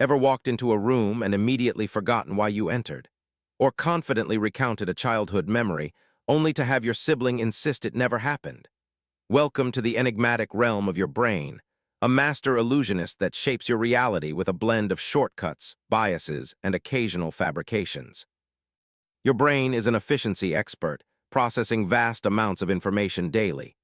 Ever walked into a room and immediately forgotten why you entered? Or confidently recounted a childhood memory, only to have your sibling insist it never happened? Welcome to the enigmatic realm of your brain, a master illusionist that shapes your reality with a blend of shortcuts, biases, and occasional fabrications. Your brain is an efficiency expert, processing vast amounts of information daily.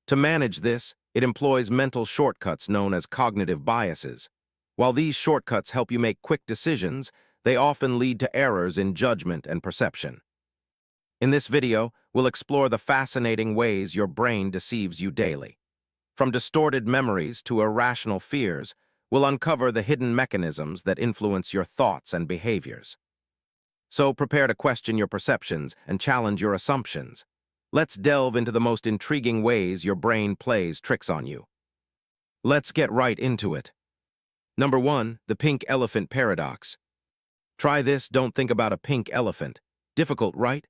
To manage this, it employs mental shortcuts known as cognitive biases. While these shortcuts help you make quick decisions, they often lead to errors in judgment and perception. In this video, we'll explore the fascinating ways your brain deceives you daily. From distorted memories to irrational fears, we'll uncover the hidden mechanisms that influence your thoughts and behaviors. So prepare to question your perceptions and challenge your assumptions. Let's delve into the most intriguing ways your brain plays tricks on you. Let's get right into it. Number 1, the pink elephant paradox. Try this, don't think about a pink elephant. Difficult, right?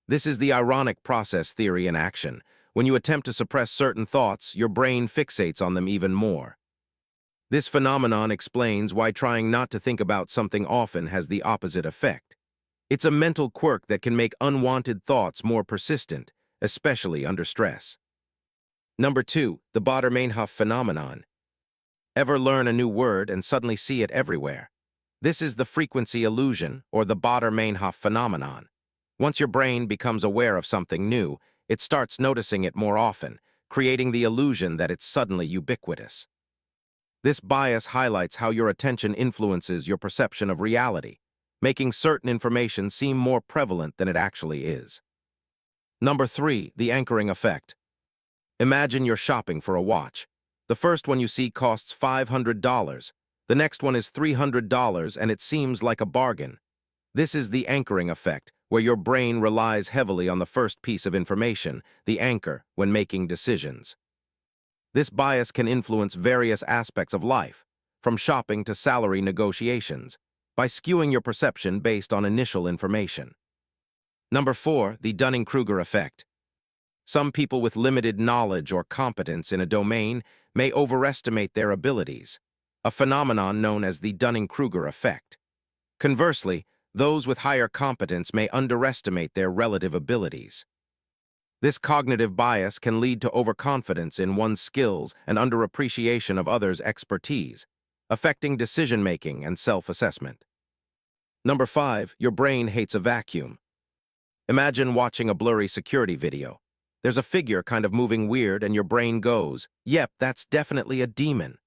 This is the ironic process theory in action. When you attempt to suppress certain thoughts, your brain fixates on them even more. This phenomenon explains why trying not to think about something often has the opposite effect. It's a mental quirk that can make unwanted thoughts more persistent, especially under stress. Number 2, the Baader-Meinhof phenomenon. Ever learn a new word and suddenly see it everywhere? This is the frequency illusion, or the Baader-Meinhof phenomenon. Once your brain becomes aware of something new, it starts noticing it more often, creating the illusion that it's suddenly ubiquitous. This bias highlights how your attention influences your perception of reality, making certain information seem more prevalent than it actually is. Number 3, the anchoring effect. Imagine you're shopping for a watch. The first one you see costs $500. The next one is $300, and it seems like a bargain. This is the anchoring effect, where your brain relies heavily on the first piece of information, the anchor, when making decisions. This bias can influence various aspects of life, from shopping to salary negotiations, by skewing your perception based on initial information. Number 4, the Dunning-Kruger effect. Some people with limited knowledge or competence in a domain may overestimate their abilities, a phenomenon known as the Dunning-Kruger effect. Conversely, those with higher competence may underestimate their relative abilities. This cognitive bias can lead to overconfidence in one's skills and underappreciation of others' expertise, affecting decision-making and self-assessment. Number 5, your brain hates a vacuum. Imagine watching a blurry security video. There's a figure kind of moving weird and your brain goes, "Yep, that's definitely a demon."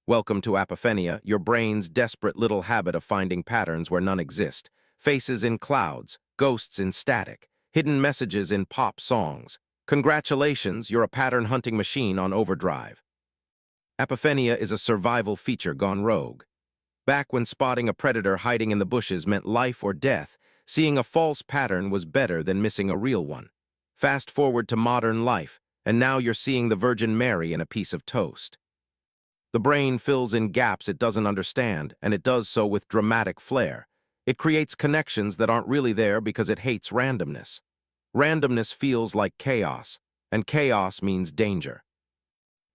Welcome to apophenia, your brain's desperate little habit of finding patterns where none exist. Faces in clouds, ghosts in static, hidden messages in pop songs. Congratulations, you're a pattern-hunting machine on overdrive. Apophenia is a survival feature gone rogue. Back when spotting a predator hiding in the bushes meant life or death, seeing a false pattern was better than missing a real one. Fast forward to modern life, and now you're seeing the Virgin Mary in a piece of toast. The brain fills in gaps it doesn't understand, and it does so with dramatic flair. It creates connections that aren't really there because it hates randomness. Randomness feels like chaos, and chaos means danger.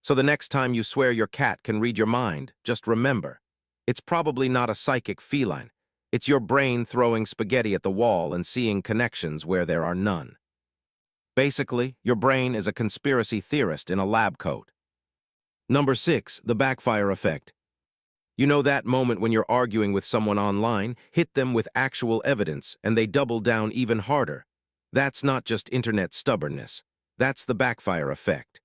So the next time you swear your cat can read your mind, just remember, it's probably not a psychic feline. It's your brain throwing spaghetti at the wall and seeing connections where there are none. Basically, your brain is a conspiracy theorist in a lab coat. Number 6, the backfire effect. You know that moment when you're arguing with someone online, hit them with actual evidence, and they double down even harder. That's not just internet stubbornness. That's the backfire effect.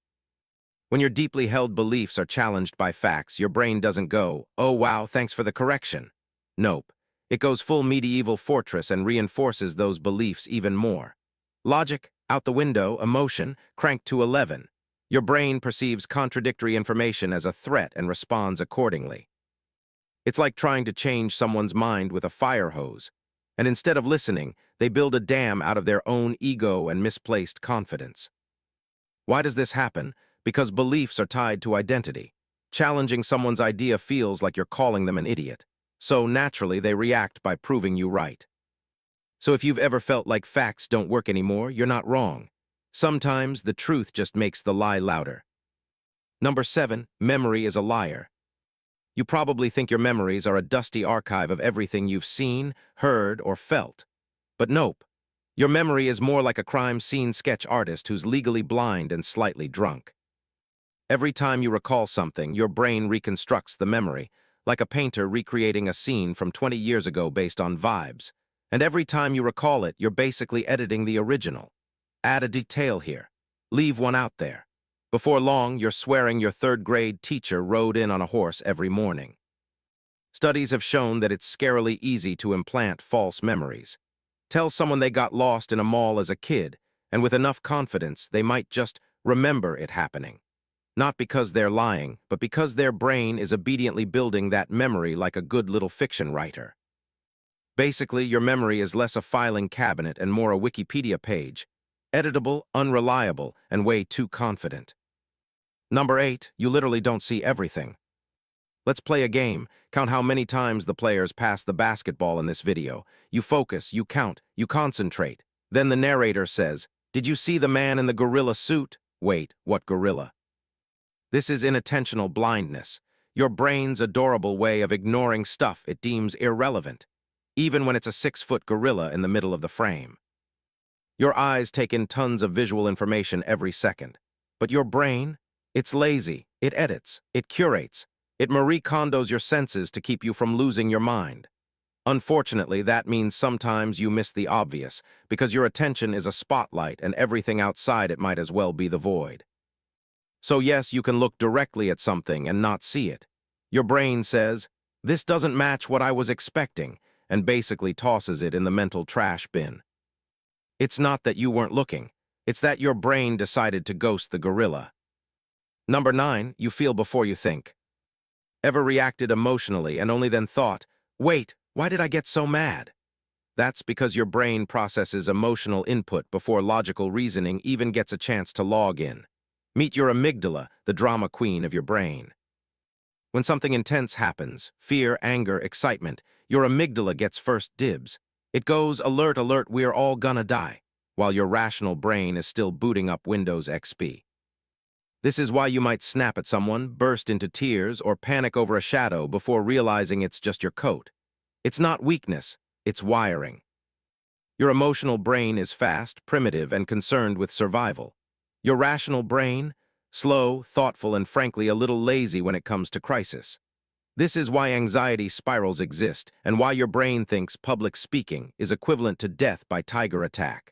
When your deeply held beliefs are challenged by facts, your brain doesn't go, "Oh wow, thanks for the correction." Nope. It goes full medieval fortress and reinforces those beliefs even more. Logic, out the window, emotion, cranked to 11. Your brain perceives contradictory information as a threat and responds accordingly. It's like trying to change someone's mind with a fire hose, and instead of listening, they build a dam out of their own ego and misplaced confidence. Why does this happen? Because beliefs are tied to identity. Challenging someone's idea feels like you're calling them an idiot, so naturally they react by proving you right. So if you've ever felt like facts don't work anymore, you're not wrong. Sometimes the truth just makes the lie louder. Number 7, memory is a liar. You probably think your memories are a dusty archive of everything you've seen, heard, or felt. But nope. Your memory is more like a crime scene sketch artist who's legally blind and slightly drunk. Every time you recall something, your brain reconstructs the memory, like a painter recreating a scene from 20 years ago based on vibes. And every time you recall it, you're basically editing the original. Add a detail here. Leave one out there. Before long, you're swearing your third-grade teacher rode in on a horse every morning. Studies have shown that it's scarily easy to implant false memories. Tell someone they got lost in a mall as a kid, and with enough confidence, they might just remember it happening. Not because they're lying, but because their brain is obediently building that memory like a good little fiction writer. Basically, your memory is less a filing cabinet and more a Wikipedia page. Editable, unreliable, and way too confident. Number 8, you literally don't see everything. Let's play a game. Count how many times the players pass the basketball in this video. You focus, you count, you concentrate. Then the narrator says, "Did you see the man in the gorilla suit?" Wait, what gorilla? This is inattentional blindness. Your brain's adorable way of ignoring stuff it deems irrelevant, even when it's a 6-foot gorilla in the middle of the frame. Your eyes take in tons of visual information every second. But your brain? It's lazy, it edits, it curates, it Marie Kondos your senses to keep you from losing your mind. Unfortunately, that means sometimes you miss the obvious, because your attention is a spotlight and everything outside it might as well be the void. So yes, you can look directly at something and not see it. Your brain says, "This doesn't match what I was expecting," and basically tosses it in the mental trash bin. It's not that you weren't looking, it's that your brain decided to ghost the gorilla. Number 9, you feel before you think. Ever reacted emotionally and only then thought, "Wait, why did I get so mad?" That's because your brain processes emotional input before logical reasoning even gets a chance to log in. Meet your amygdala, the drama queen of your brain. When something intense happens, fear, anger, excitement, your amygdala gets first dibs. It goes, "Alert, alert, we're all gonna die," while your rational brain is still booting up Windows XP. This is why you might snap at someone, burst into tears, or panic over a shadow before realizing it's just your coat. It's not weakness, it's wiring. Your emotional brain is fast, primitive, and concerned with survival. Your rational brain, slow, thoughtful, and frankly a little lazy when it comes to crisis. This is why anxiety spirals exist, and why your brain thinks public speaking is equivalent to death by tiger attack.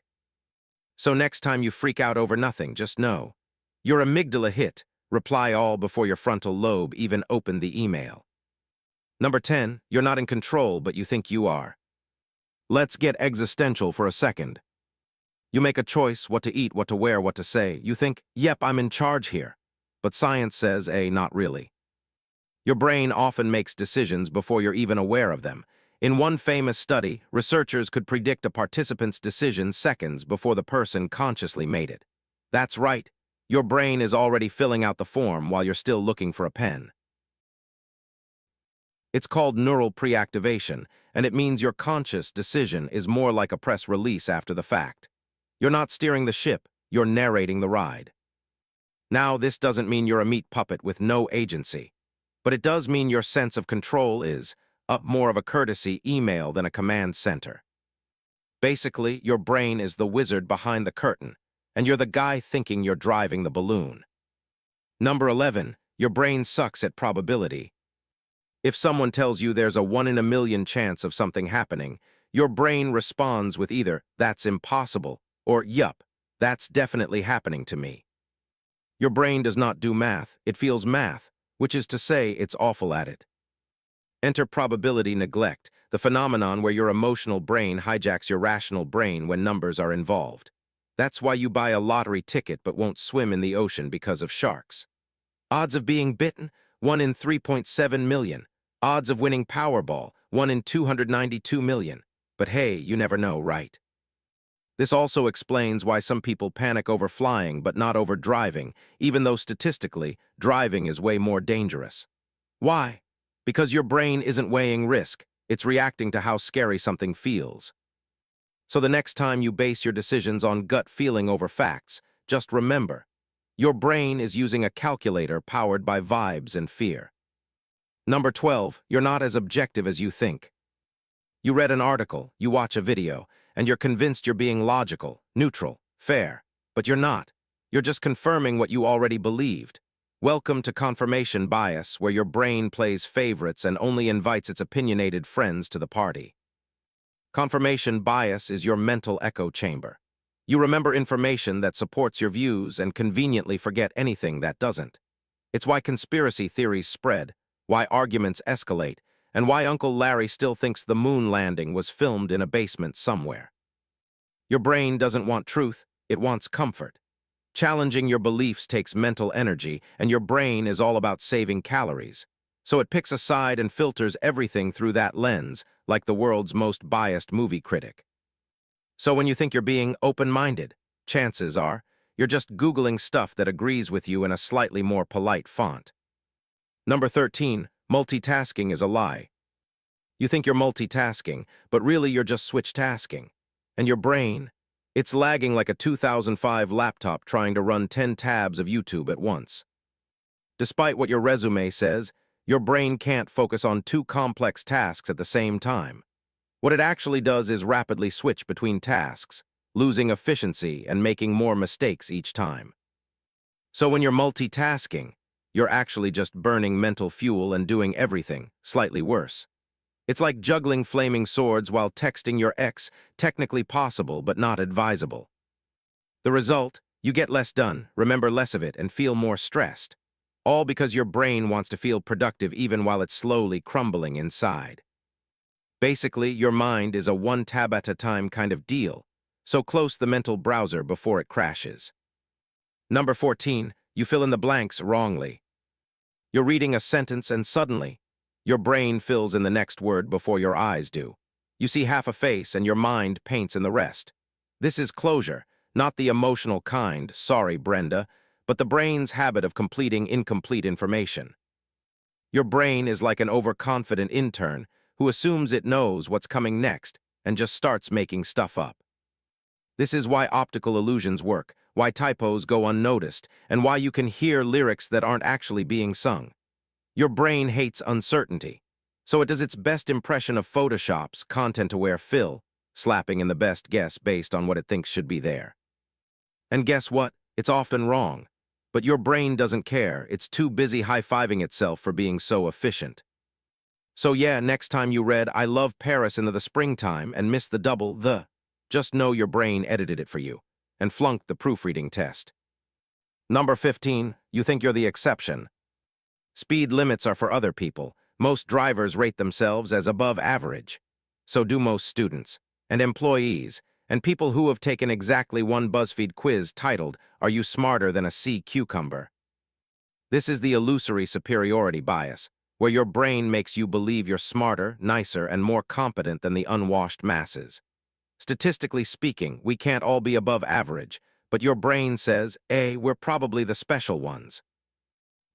So next time you freak out over nothing, just know, your amygdala hit, reply all before your frontal lobe even opened the email. Number 10, you're not in control, but you think you are. Let's get existential for a second. You make a choice, what to eat, what to wear, what to say. You think, "Yep, I'm in charge here." But science says, not really. Your brain often makes decisions before you're even aware of them. In one famous study, researchers could predict a participant's decision seconds before the person consciously made it. That's right. Your brain is already filling out the form while you're still looking for a pen. It's called neural preactivation, and it means your conscious decision is more like a press release after the fact. You're not steering the ship, you're narrating the ride. Now, this doesn't mean you're a meat puppet with no agency, but it does mean your sense of control is up more of a courtesy email than a command center. Basically, your brain is the wizard behind the curtain, and you're the guy thinking you're driving the balloon. Number 11, your brain sucks at probability. If someone tells you there's a 1 in a million chance of something happening, your brain responds with either, "That's impossible," or "Yup, that's definitely happening to me." Your brain does not do math, it feels math, which is to say it's awful at it. Enter probability neglect, the phenomenon where your emotional brain hijacks your rational brain when numbers are involved. That's why you buy a lottery ticket but won't swim in the ocean because of sharks. Odds of being bitten, 1 in 3.7 million. Odds of winning Powerball, 1 in 292 million. But hey, you never know, right? This also explains why some people panic over flying but not over driving, even though statistically, driving is way more dangerous. Why? Because your brain isn't weighing risk, it's reacting to how scary something feels. So the next time you base your decisions on gut feeling over facts, just remember, your brain is using a calculator powered by vibes and fear. Number 12, you're not as objective as you think. You read an article, you watch a video, and you're convinced you're being logical, neutral, fair. But you're not. You're just confirming what you already believed. Welcome to confirmation bias, where your brain plays favorites and only invites its opinionated friends to the party. Confirmation bias is your mental echo chamber. You remember information that supports your views and conveniently forget anything that doesn't. It's why conspiracy theories spread, why arguments escalate, and why Uncle Larry still thinks the moon landing was filmed in a basement somewhere. Your brain doesn't want truth, it wants comfort. Challenging your beliefs takes mental energy, and your brain is all about saving calories. So it picks a side and filters everything through that lens, like the world's most biased movie critic. So when you think you're being open-minded, chances are you're just Googling stuff that agrees with you in a slightly more polite font. Number 13, multitasking is a lie. You think you're multitasking, but really you're just switch-tasking. And your brain, it's lagging like a 2005 laptop trying to run 10 tabs of YouTube at once. Despite what your resume says, your brain can't focus on two complex tasks at the same time. What it actually does is rapidly switch between tasks, losing efficiency and making more mistakes each time. So when you're multitasking, you're actually just burning mental fuel and doing everything, slightly worse. It's like juggling flaming swords while texting your ex, technically possible but not advisable. The result, you get less done, remember less of it, and feel more stressed. All because your brain wants to feel productive even while it's slowly crumbling inside. Basically, your mind is a one tab at a time kind of deal, so close the mental browser before it crashes. Number 14, you fill in the blanks wrongly. You're reading a sentence and suddenly, your brain fills in the next word before your eyes do. You see half a face and your mind paints in the rest. This is closure, not the emotional kind, sorry Brenda, but the brain's habit of completing incomplete information. Your brain is like an overconfident intern who assumes it knows what's coming next and just starts making stuff up. This is why optical illusions work, why typos go unnoticed, and why you can hear lyrics that aren't actually being sung. Your brain hates uncertainty, so it does its best impression of Photoshop's content-aware fill, slapping in the best guess based on what it thinks should be there. And guess what? It's often wrong. But your brain doesn't care, it's too busy high-fiving itself for being so efficient. So yeah, next time you read "I love Paris in the springtime" and missed the double "the," just know your brain edited it for you and flunked the proofreading test. Number 15, you think you're the exception. Speed limits are for other people. Most drivers rate themselves as above average. So do most students, and employees, and people who have taken exactly one BuzzFeed quiz titled, "Are you smarter than a sea cucumber?" This is the illusory superiority bias, where your brain makes you believe you're smarter, nicer, and more competent than the unwashed masses. Statistically speaking, we can't all be above average, but your brain says, we're probably the special ones.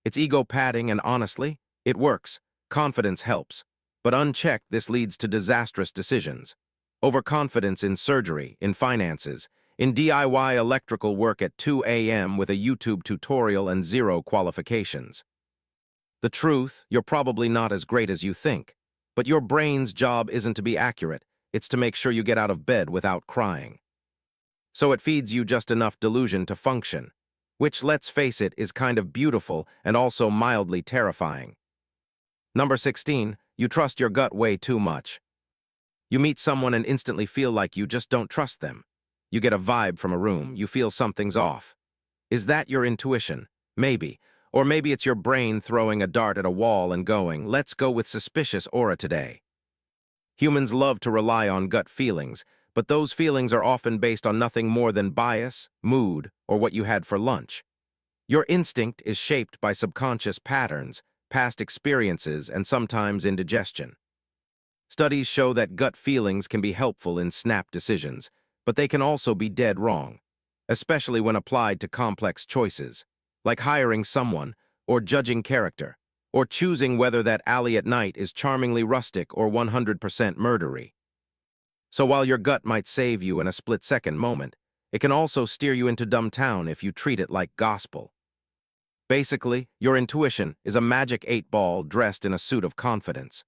It's ego padding, and honestly, it works. Confidence helps. But unchecked, this leads to disastrous decisions. Overconfidence in surgery, in finances, in DIY electrical work at 2 a.m. with a YouTube tutorial and zero qualifications. The truth, you're probably not as great as you think. But your brain's job isn't to be accurate, it's to make sure you get out of bed without crying. So it feeds you just enough delusion to function, which, let's face it, is kind of beautiful and also mildly terrifying. Number 16, you trust your gut way too much. You meet someone and instantly feel like you just don't trust them. You get a vibe from a room, you feel something's off. Is that your intuition? Maybe. Or maybe it's your brain throwing a dart at a wall and going, let's go with suspicious aura today. Humans love to rely on gut feelings, but those feelings are often based on nothing more than bias, mood, or what you had for lunch. Your instinct is shaped by subconscious patterns, past experiences, and sometimes indigestion. Studies show that gut feelings can be helpful in snap decisions, but they can also be dead wrong, especially when applied to complex choices, like hiring someone, or judging character, or choosing whether that alley at night is charmingly rustic or 100% murdery. So while your gut might save you in a split-second moment, it can also steer you into dumb town if you treat it like gospel. Basically, your intuition is a magic 8 ball dressed in a suit of confidence.